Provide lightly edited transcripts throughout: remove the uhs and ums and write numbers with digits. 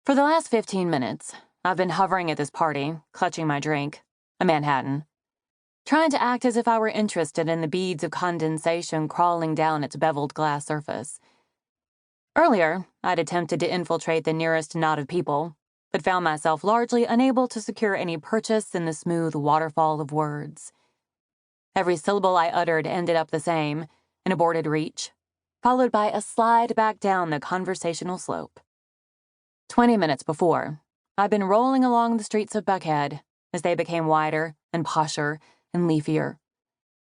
For the last 15 minutes, I've been hovering at this party, clutching my drink, a Manhattan, trying to act as if I were interested in the beads of condensation crawling down its beveled glass surface. Earlier, I'd attempted to infiltrate the nearest knot of people, but found myself largely unable to secure any purchase in the smooth waterfall of words. Every syllable I uttered ended up the same, an aborted reach, followed by a slide back down the conversational slope. 20 minutes before, I'd been rolling along the streets of Buckhead as they became wider and posher and leafier,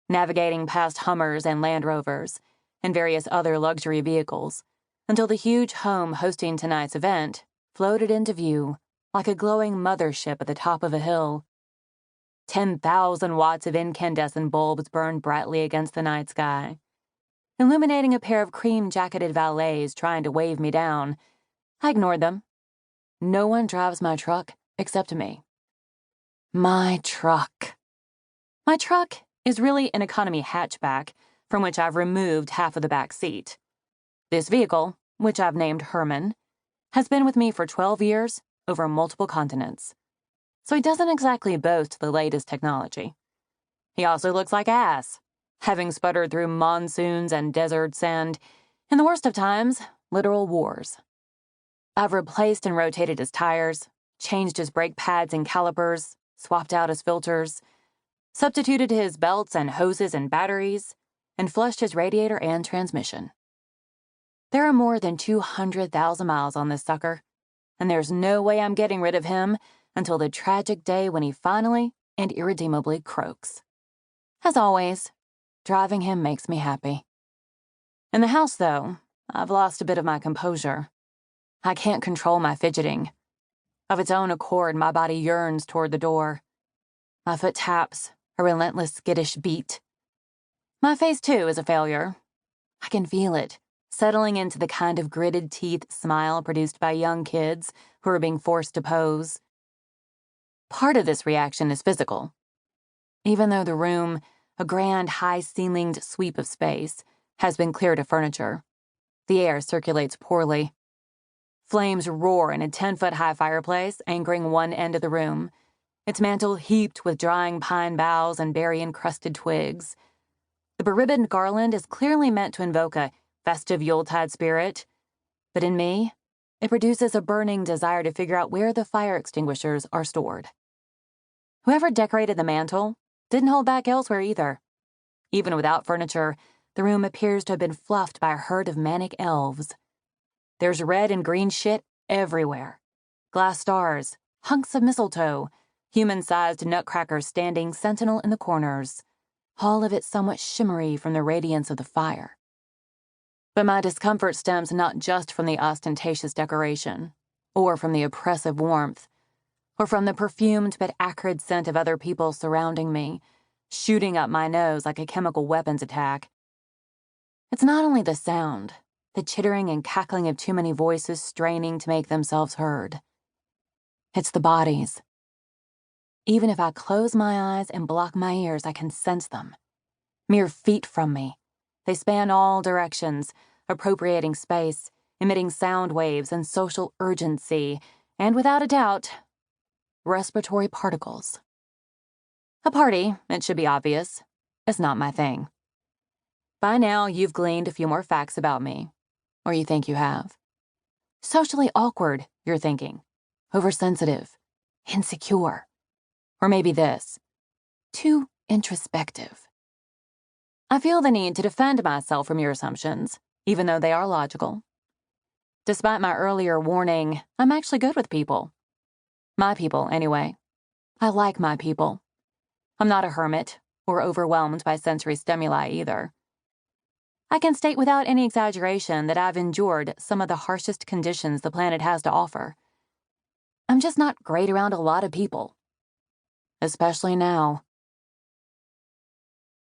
navigating past Hummers and Land Rovers and various other luxury vehicles until the huge home hosting tonight's event floated into view like a glowing mothership at the top of a hill. 10,000 watts of incandescent bulbs burned brightly against the night sky, illuminating a pair of cream-jacketed valets trying to wave me down. I ignored them. No one drives my truck except me. My truck. My truck is really an economy hatchback from which I've removed half of the back seat. This vehicle, which I've named Herman, has been with me for 12 years over multiple continents, so he doesn't exactly boast the latest technology. He also looks like ass, having sputtered through monsoons and deserts and, in the worst of times, literal wars. I've replaced and rotated his tires, changed his brake pads and calipers, swapped out his filters, substituted his belts and hoses and batteries, and flushed his radiator and transmission. There are more than 200,000 miles on this sucker, and there's no way I'm getting rid of him until the tragic day when he finally and irredeemably croaks. As always, driving him makes me happy. In the house, though, I've lost a bit of my composure. I can't control my fidgeting. Of its own accord, my body yearns toward the door. My foot taps, a relentless skittish beat. My face, too, is a failure. I can feel it, settling into the kind of gritted teeth smile produced by young kids who are being forced to pose. Part of this reaction is physical. Even though the room, a grand high-ceilinged sweep of space, has been cleared of furniture, the air circulates poorly. Flames roar in a 10-foot-high fireplace anchoring one end of the room, its mantel heaped with drying pine boughs and berry-encrusted twigs. The beribboned garland is clearly meant to invoke a festive Yuletide spirit, but in me, it produces a burning desire to figure out where the fire extinguishers are stored. Whoever decorated the mantel didn't hold back elsewhere either. Even without furniture, the room appears to have been fluffed by a herd of manic elves. There's red and green shit everywhere. Glass stars, hunks of mistletoe, human-sized nutcrackers standing sentinel in the corners, all of it somewhat shimmery from the radiance of the fire. But my discomfort stems not just from the ostentatious decoration, or from the oppressive warmth, or from the perfumed but acrid scent of other people surrounding me, shooting up my nose like a chemical weapons attack. It's not only the sound, the chittering and cackling of too many voices straining to make themselves heard. It's the bodies. Even if I close my eyes and block my ears, I can sense them. Mere feet from me. They span all directions, appropriating space, emitting sound waves and social urgency, and without a doubt, respiratory particles. A party, it should be obvious, is not my thing. By now, you've gleaned a few more facts about me, or you think you have. Socially awkward, you're thinking. Oversensitive. Insecure. Or maybe this. Too introspective. I feel the need to defend myself from your assumptions, even though they are logical. Despite my earlier warning, I'm actually good with people. My people, anyway. I like my people. I'm not a hermit, or overwhelmed by sensory stimuli either. I can state without any exaggeration that I've endured some of the harshest conditions the planet has to offer. I'm just not great around a lot of people. Especially now,